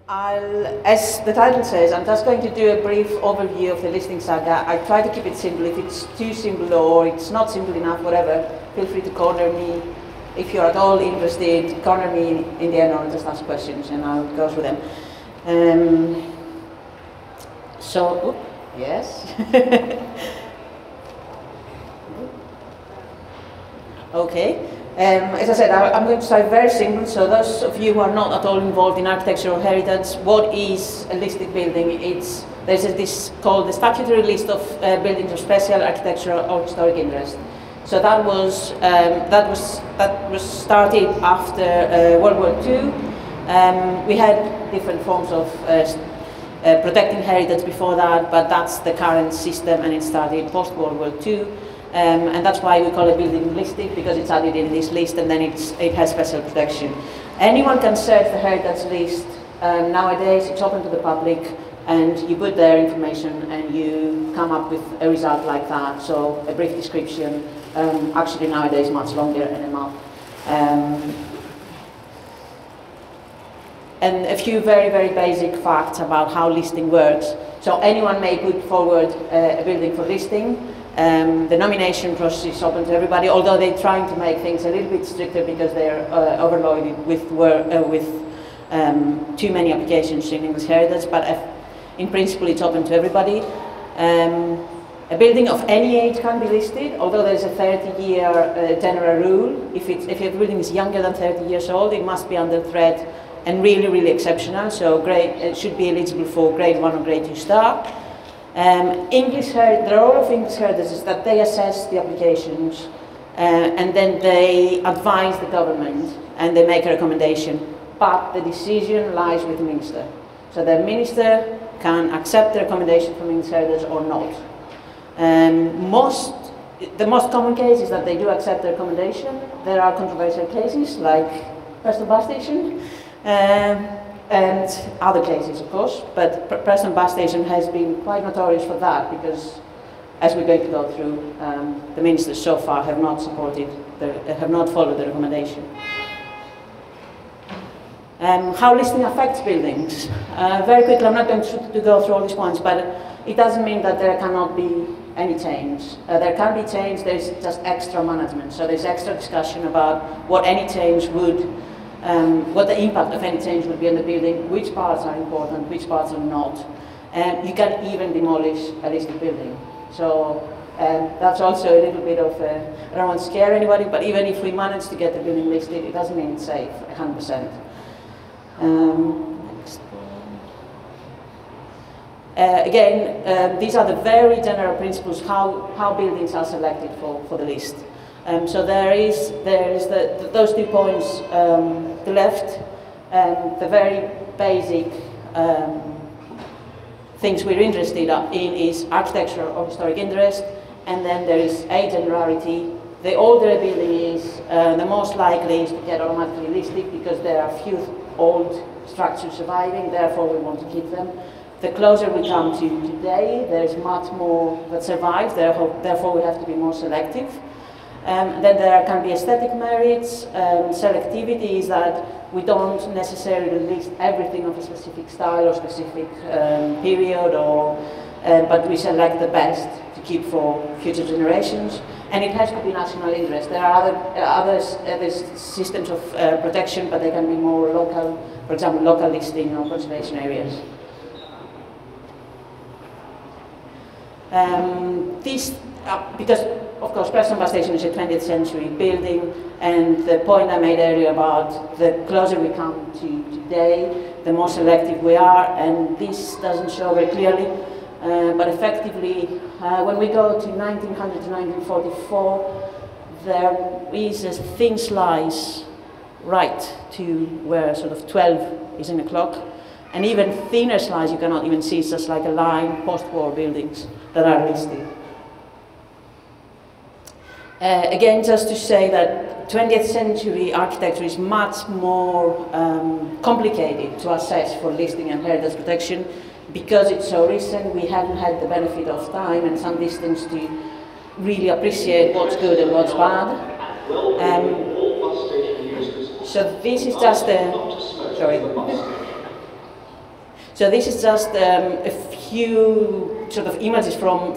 As the title says, I'm just going to do a brief overview of the listing saga. I try to keep it simple. If it's too simple or it's not simple enough, whatever, feel free to corner me. If you're at all interested, corner me in the end or just ask questions and I'll go through them. Yes. Okay. As I said, I'm going to start very simple, so those of you who are not at all involved in architecture or heritage, what is a listed building? There's this called the statutory list of buildings of special architectural or historic interest. So that was started after World War II. We had different forms of protecting heritage before that, but that's the current system, and it started post-World War II. And that's why we call a building listed, because it's added in this list and then it has special protection. Anyone can search the heritage list. Nowadays it's open to the public and you put their information and you come up with a result like that. So a brief description, actually nowadays much longer and a map. And a few very, very basic facts about how listing works. So anyone may put forward a building for listing. The nomination process is open to everybody, although they're trying to make things a little bit stricter because they're overloaded with too many applications in English heritage, but in principle it's open to everybody. A building of any age can be listed, although there's a 30-year general rule. If your building is younger than 30 years old, it must be under threat and really, really exceptional, so it should be eligible for grade 1 or grade 2 star. The role of English heritage is that they assess the applications and then they advise the government and they make a recommendation, but the decision lies with the minister. So the minister can accept the recommendation from English heritage or not. The most common case is that they do accept the recommendation. There are controversial cases like Preston Bus Station. And other cases, of course, but Preston Bus Station has been quite notorious for that because, as we're going to go through, the ministers so far have not followed the recommendation. How listing affects buildings? Very quickly, I'm not going to go through all these points, but it doesn't mean that there cannot be any change. There can be change, there's just extra management, so there's extra discussion about what any change would what the impact of any change would be on the building, which parts are important, which parts are not. You can even demolish a listed building. So that's also a little bit of, I don't want to scare anybody, but even if we manage to get the building listed, it doesn't mean it's safe, 100%. Next one. Again, these are the very general principles how buildings are selected for the list. So there is those 2 points to the left, and the very basic things we're interested in is architectural or historic interest, and then there is age and rarity. The older a building is, the most likely is to get automatically listed because there are few old structures surviving, therefore we want to keep them. The closer we come to today, there is much more that survives, therefore we have to be more selective. Then there can be aesthetic merits. Selectivity is that we don't necessarily list everything of a specific style or specific period, but we select the best to keep for future generations. And it has to be national interest. There are other systems of protection, but they can be more local, for example, local listing or conservation areas. Because, of course, Preston Bus Station is a 20th century building, and the point I made earlier about the closer we come to today, the more selective we are, and this doesn't show very clearly, but effectively, when we go to 1900 to 1944, there is a thin slice right to where sort of 12 is in the clock, and even thinner slice you cannot even see, it's just like a line, post-war buildings that are listed. Again, just to say that 20th century architecture is much more complicated to assess for listing and heritage protection because it's so recent. We haven't had the benefit of time and some distance to really appreciate what's good and what's bad. So this is just a, sorry. So this is just a few sort of images from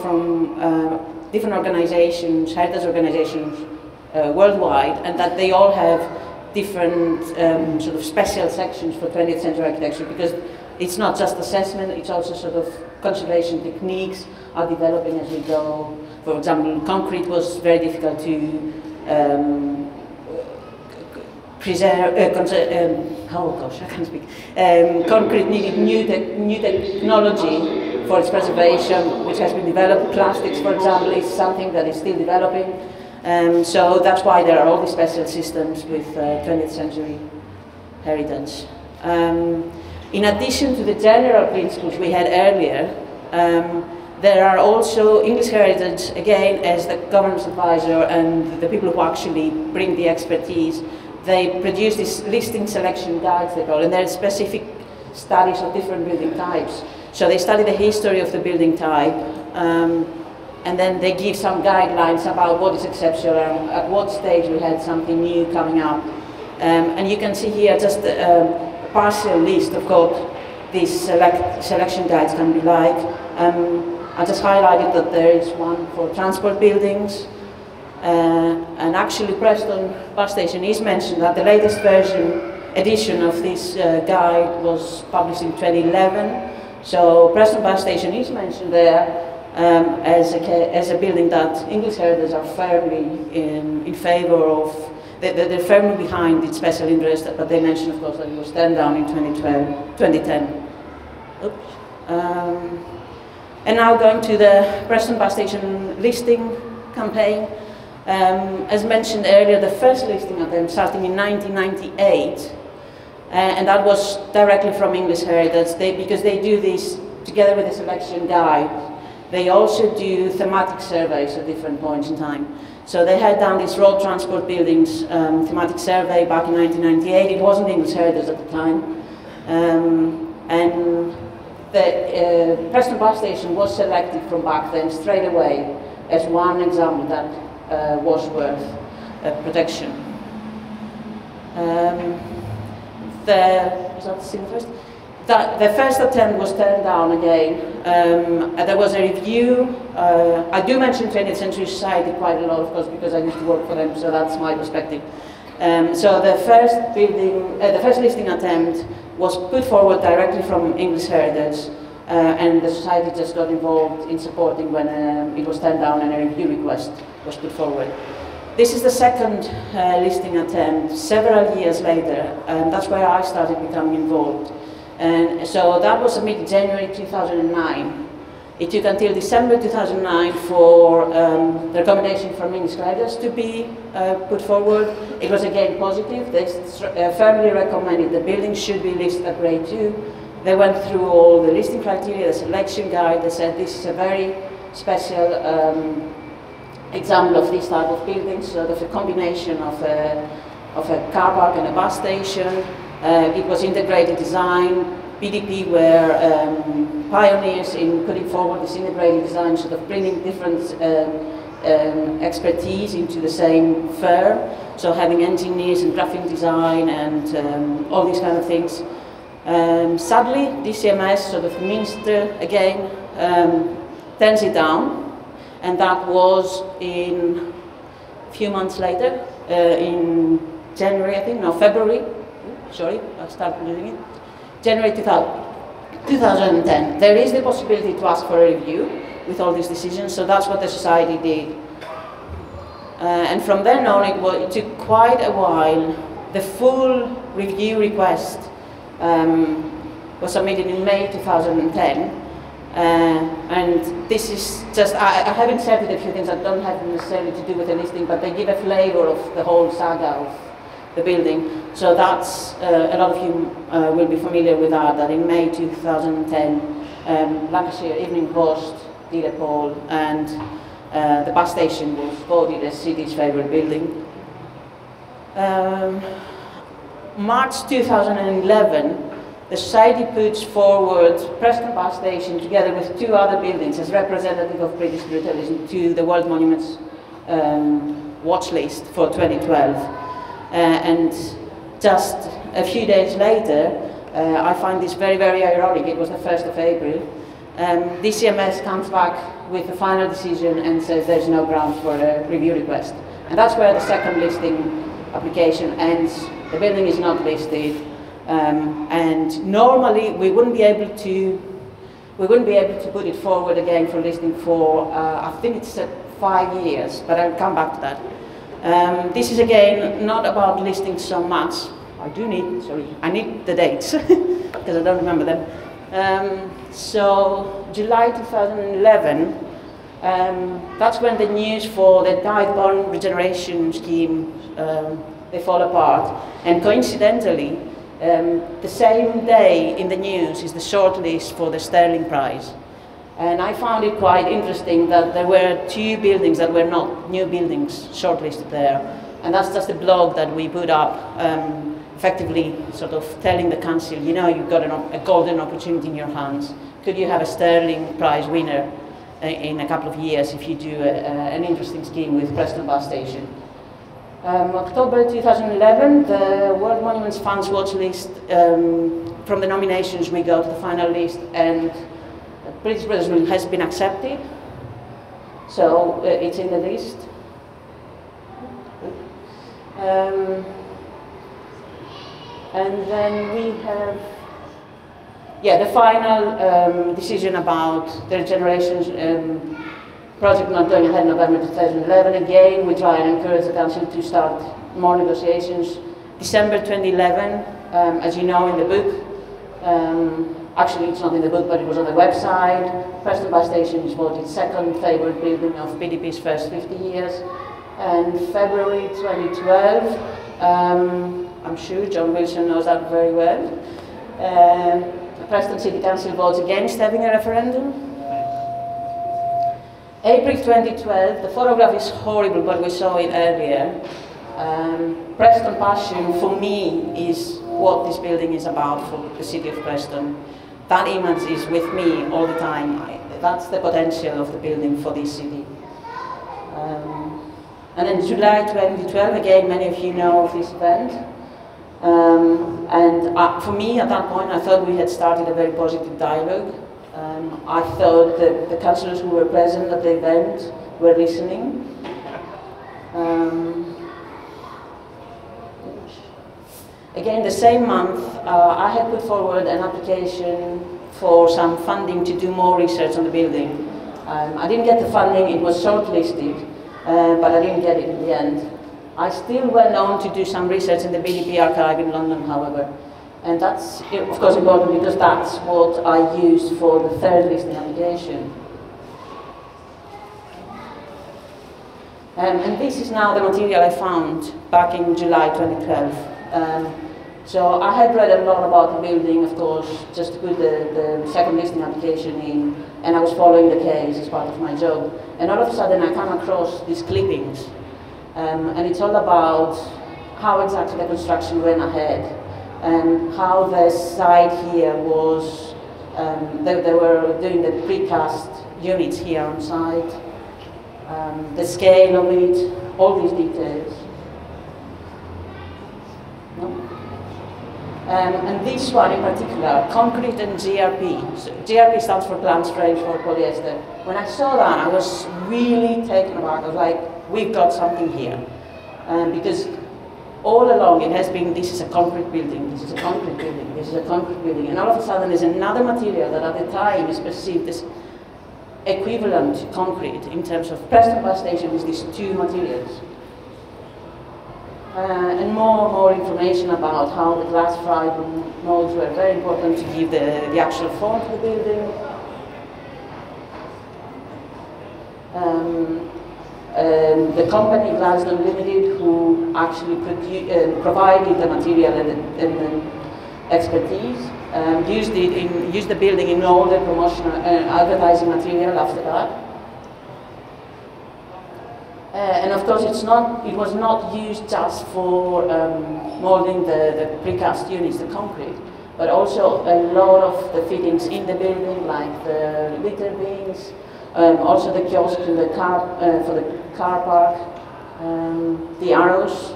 different organizations, heritage organizations worldwide, and that they all have different sort of special sections for 20th century architecture, because it's not just assessment, it's also sort of conservation techniques are developing as we go. For example, concrete was very difficult to preserve, oh gosh, I can't speak. Concrete needed new technology for its preservation, which has been developed. Plastics, for example, is something that is still developing. So that's why there are all these special systems with 20th century heritage. In addition to the general principles we had earlier, there are also English heritage, again, as the governance advisor and the people who actually bring the expertise. They produce these listing selection guides, they call, and there are specific studies of different building types. So they study the history of the building type, and then they give some guidelines about what is exceptional and at what stage we had something new coming up. And you can see here just a partial list of what these selection guides can be like. I just highlighted that there is one for transport buildings, and actually Preston Bus Station is mentioned that the latest edition of this guide was published in 2011. So Preston Bus Station is mentioned there as a building that English heritage are firmly in favour of. They're firmly behind its special interest, but they mentioned, of course, that it was turned down in 2010. Oops. And now going to the Preston Bus Station listing campaign. As mentioned earlier, the first listing of them starting in 1998, and that was directly from English Heritage, because they do this together with the selection guide. They also do thematic surveys at different points in time. So they had done this road transport buildings thematic survey back in 1998. It wasn't English Heritage at the time. And the Preston Bus Station was selected from back then straight away as one example that was worth protection. The first attempt was turned down again. There was a review. I do mention 20th Century Society quite a lot, of course, because I used to work for them, so that's my perspective. So the first listing attempt was put forward directly from English Heritage, and the Society just got involved in supporting when it was turned down and a review request was put forward. This is the second listing attempt, several years later, and that's where I started becoming involved. And so that was submitted January 2009. It took until December 2009 for the recommendation from English Heritage to be put forward. It was again positive. They firmly recommended the building should be listed at grade 2. They went through all the listing criteria, the selection guide. They said this is a very special example of this type of building, sort of a combination of a car park and a bus station. It was integrated design. BDP were pioneers in putting forward this integrated design, sort of bringing different expertise into the same firm. So having engineers and graphic design and all these kind of things. Sadly, DCMS, sort of Minster again, turns it down, and that was in a few months later, in January, I think, no, February. Sorry, I started losing it. January 2010. There is the possibility to ask for a review with all these decisions, so that's what the Society did. And from then on, it took quite a while. The full review request was submitted in May 2010. And this is just, I have inserted a few things that don't have necessarily to do with the listing, but they give a flavor of the whole saga of the building. So that's, a lot of you will be familiar with that in May 2010, Lancashire Evening Post did a poll, and the bus station was voted as city's favourite building. March 2011, the Society puts forward Preston Bus Station together with 2 other buildings as representative of British brutalism to the World Monuments watch list for 2012. And just a few days later, I find this very, very ironic. It was the 1st of April. DCMS comes back with the final decision and says there's no grounds for a review request. And that's where the second listing application ends. The building is not listed. And normally we wouldn't be able to put it forward again for listing for, I think it's 5 years, but I'll come back to that. This is again not about listing so much. I need the dates, because I don't remember them. So July 2011, that's when the news for the dive bond regeneration scheme, they fall apart. And coincidentally, the same day in the news is the shortlist for the Sterling Prize. And I found it quite interesting that there were 2 buildings that were not new buildings shortlisted there. And that's just a blog that we put up, effectively sort of telling the council, you know, you've got a golden opportunity in your hands. Could you have a Sterling Prize winner in a couple of years if you do an interesting scheme with Preston Bus Station? October 2011, the World Monuments Fund's watch list, from the nominations we go to the final list, and British Brothers has been accepted, so it's in the list. And then we have, the final decision about the regeneration project not going ahead in November 2011. Again, we try and encourage the council to start more negotiations. December 2011, as you know in the book, actually it's not in the book, but it was on the website, Preston Bus Station is voted second favourite building of PDP's first 50 years. And February 2012, I'm sure John Wilson knows that very well, the Preston City Council votes against having a referendum. April 2012, the photograph is horrible, but we saw it earlier. Preston Passion, for me, is what this building is about for the city of Preston. That image is with me all the time. That's the potential of the building for this city. And in July 2012, again, many of you know of this event. For me, at that point, I thought we had started a very positive dialogue. I thought that the councillors who were present at the event were listening. Again, the same month, I had put forward an application for some funding to do more research on the building. I didn't get the funding, it was shortlisted, but I didn't get it in the end. I still went on to do some research in the BDP archive in London, however. And that's, of course, important because that's what I used for the third listing application. And this is now the material I found back in July 2012. So I had read a lot about the building, of course, just to put the second listing application in, and I was following the case as part of my job. And all of a sudden I come across these clippings, and it's all about how exactly the construction went ahead, and how the site here was, they were doing the precast units here on site, the scale of it, all these details. No? And this one in particular, concrete and GRP. So GRP stands for Glanz Reinforced Polyester. When I saw that, I was really taken aback. I was like, we've got something here. Because all along it has been, this is a concrete building, this is a concrete building, this is a concrete building. And all of a sudden there's another material that at the time is perceived as equivalent to concrete in terms of Preston Bus Station is these two materials. And more information about how the glass fiber molds were very important to give the actual form to the building. The company Glasgow Limited, who actually provided the material and the expertise, used the building in all the promotional advertising material after that. And of course, it was not used just for molding the precast units, the concrete, but also a lot of the fittings in the building, like the litter bins, also the kiosk in the car, for the car park, the arrows,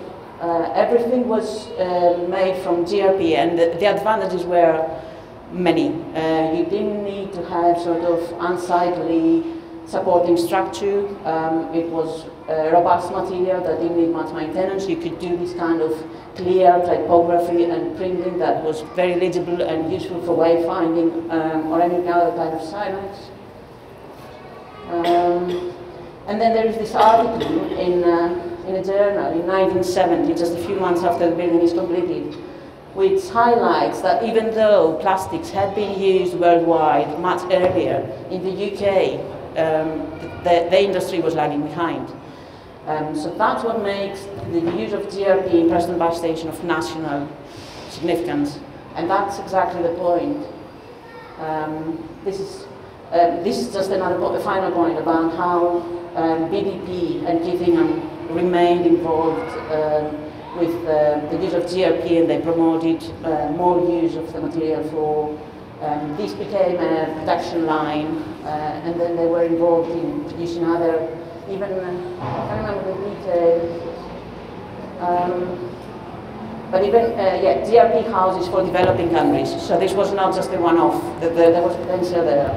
everything was made from GRP, and the advantages were many. You didn't need to have sort of unsightly supporting structure. It was robust material that didn't need much maintenance. You could do this kind of clear typography and printing that was very legible and useful for wayfinding or any other kind of signage. And then there is this article in a journal in 1970, just a few months after the building is completed, which highlights that even though plastics had been used worldwide much earlier, in the UK, the industry was lagging behind. So that's what makes the use of GRP in Preston Bus Station of national significance, and that's exactly the point. This is just another final point about how BDP and Githingham remained involved with the use of GRP, and they promoted more use of the material for. This became a production line, and then they were involved in producing other, even, I can't remember the details, but even, GRP houses for developing countries. So this was not just a one-off, there was potential there.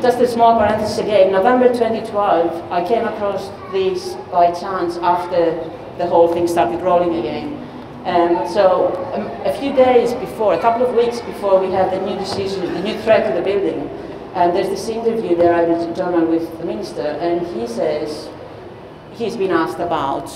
Just a small parenthesis again, November 2012, I came across this by chance after the whole thing started rolling again. A few days before, a couple of weeks before we had the new decision, the new threat to the building, and there's this interview there I did a journal with the minister, and he says he's been asked about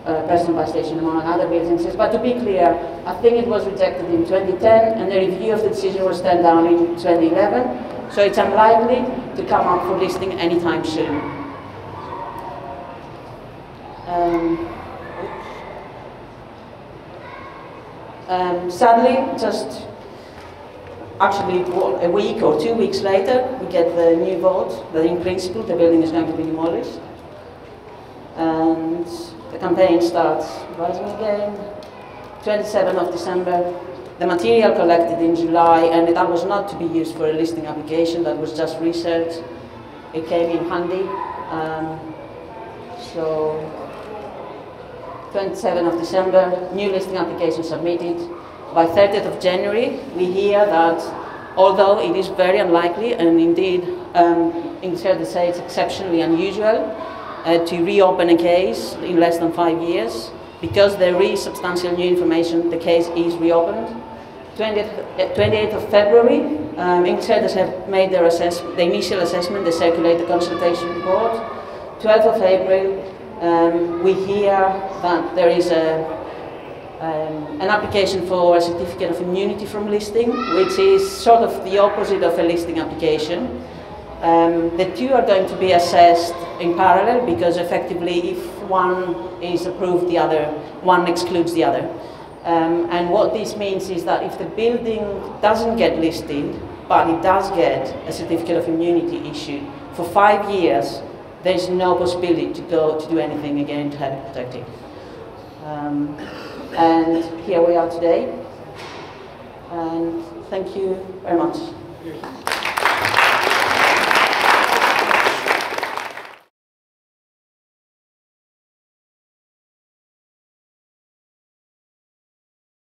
Preston Bus Station among other buildings. He says, but to be clear, I think it was rejected in 2010, and the review of the decision was turned down in 2011, so it's unlikely to come up for listing anytime soon. Sadly, just actually a week or 2 weeks later, we get the new vote that in principle the building is going to be demolished. And the campaign starts rising again. 27th of December, the material collected in July, and that was not to be used for a listing application, that was just research. It came in handy. So 27th of December, new listing application submitted. By 30th of January, we hear that although it is very unlikely, and indeed, it's fair to say it's exceptionally unusual, to reopen a case in less than 5 years, because there is substantial new information, the case is reopened. 28th of February, Inksheders have made their the initial assessment, they circulate the consultation report. 12th of April, we hear that there is an application for a certificate of immunity from listing, which is sort of the opposite of a listing application. The two are going to be assessed in parallel, because effectively if one is approved, the other, one excludes the other. And what this means is that if the building doesn't get listed, but it does get a certificate of immunity issued, for 5 years, there's no possibility to go to do anything again to have it protected. And here we are today. And thank you very much.